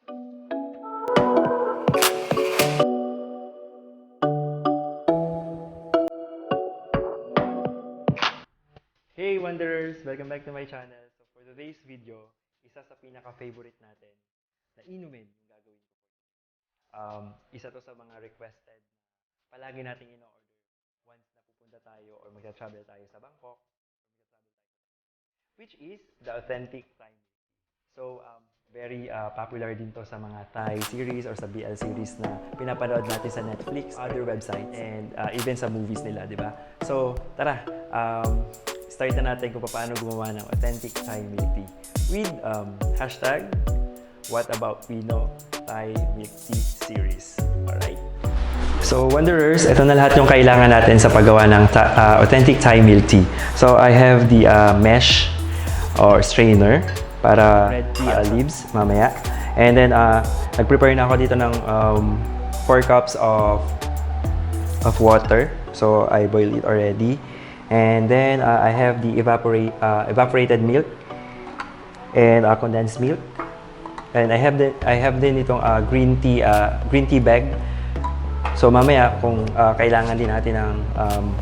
Hey Wanderers! Welcome back to my channel. So for today's video, isa sa pinaka-favorite natin na inumin yung gagawin ko. Isa to sa mga requested na palagi nating in-order once na pupunta tayo or magta-travel tayo sa Bangkok, which is the authentic Thai milk tea. So very popular din to sa mga Thai series or sa BL series na pinapanood natin sa Netflix, other websites, and even sa movies nila, di ba? So tara, start na natin kung paano gumawa ng authentic Thai milk tea with hashtag what about Pino Thai milk tea series. Alright? So Wanderers, ito na lahat yung kailangan natin sa paggawa ng authentic Thai milk tea. So I have the mesh or strainer para red tea leaves mamaya. And then nag-prepare na ako dito ng 4 cups of water. So I boiled it already. And then I have the evaporated milk and condensed milk. And I have din itong green tea bag. So mamaya kung kailangan din natin ng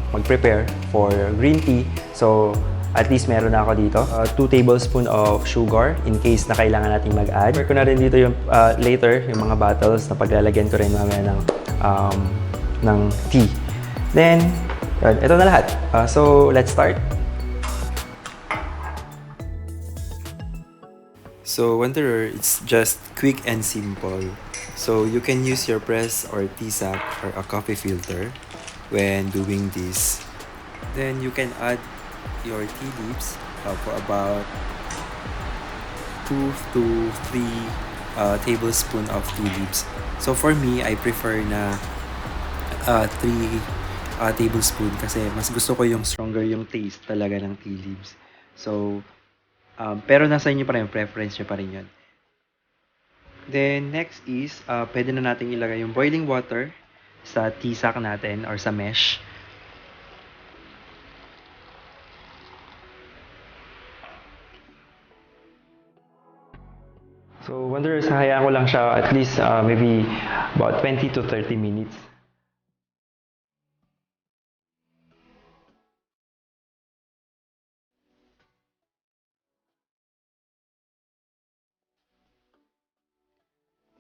mag-prepare for green tea, so at least meron na ako dito 2 tablespoons of sugar in case na kailangan nating mag-add. Prepare ko na rin dito yung later yung mga bottles na paglalagyan ko rin mamaya ng tea. Then ito na lahat. So let's start. So Wanderer, it's just quick and simple. So you can use your press or tea sack or a coffee filter when doing this. Then you can add your tea leaves for about 2 to 3 tablespoons of tea leaves. So for me, I prefer na 3 tablespoon kasi mas gusto ko yung stronger yung taste talaga ng tea leaves. So pero nasa inyo pa rin, preference nyo pa rin yun. Then, next is, pwede na natin ilagay yung boiling water sa tea sack natin or sa mesh. So, Wanderers, hayaan ko lang siya at least maybe about 20 to 30 minutes.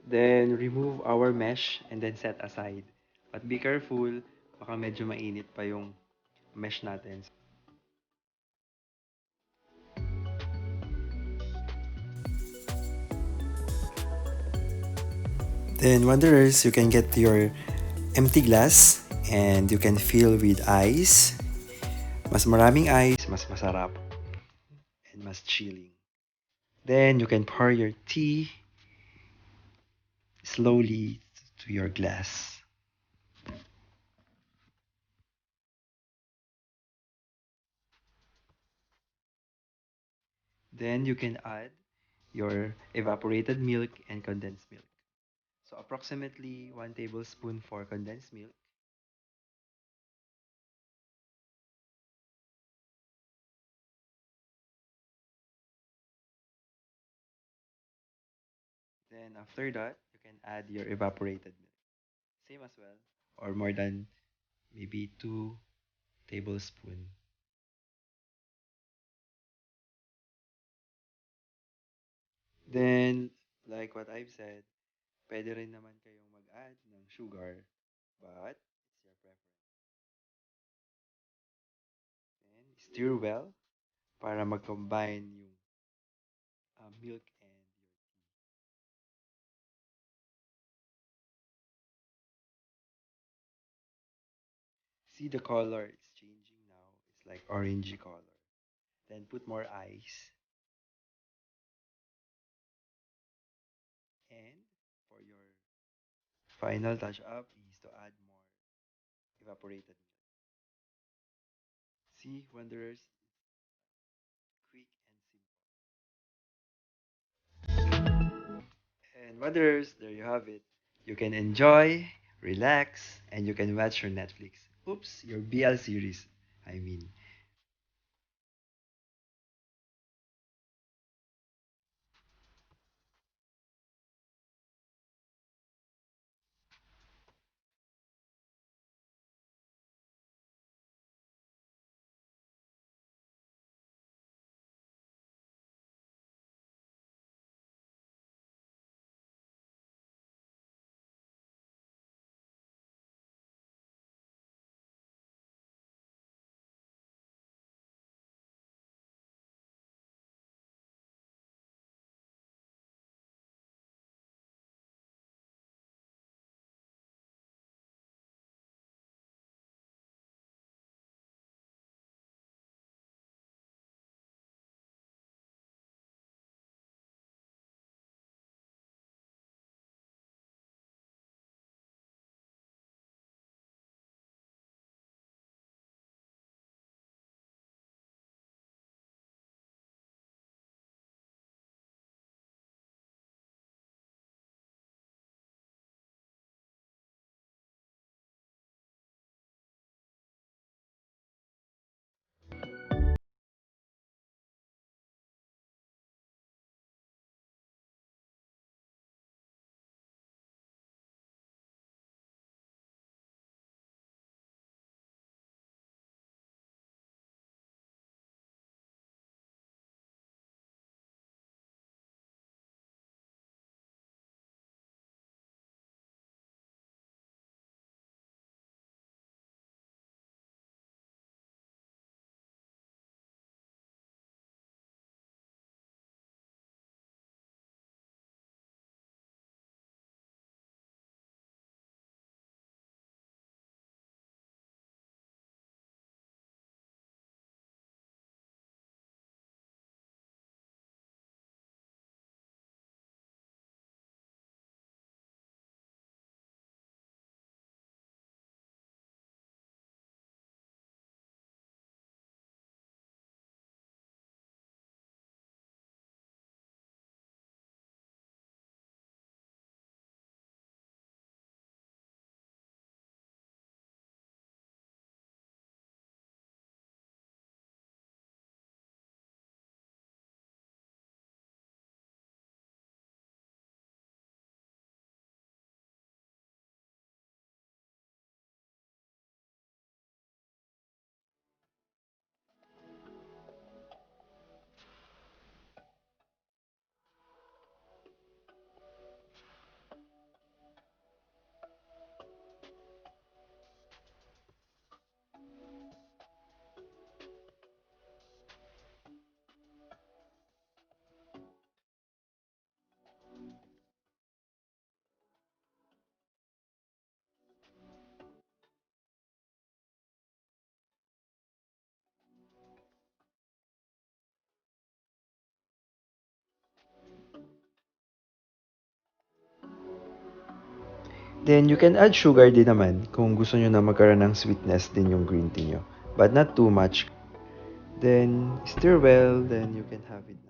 Then, remove our mesh and then set aside. But be careful, baka medyo mainit pa yung mesh natin. Then, Wanderers, you can get your empty glass and you can fill with ice. Mas maraming ice, mas masarap and mas chilling. Then, you can pour your tea slowly to your glass. Then you can add your evaporated milk and condensed milk. So approximately 1 tablespoon for condensed milk. Then after that, you can add your evaporated milk. Same as well, or more than maybe 2 tablespoons. Then, like what I've said, pwede rin naman kayong mag-add ng sugar, but it's your preference. Then, stir well para mag-combine yung milk and your tea. See the color, it's changing now. It's like orangey color. Then put more ice. And for your final touch up is to add more evaporated milk. See, Wanderers, quick and simple. And Wanderers, there you have it. You can enjoy, relax, and you can watch your Netflix. Oops, your BL series, I mean. Then, you can add sugar din naman kung gusto nyo na magkaroon ng sweetness din yung green tea nyo. But not too much. Then, stir well, then you can have it.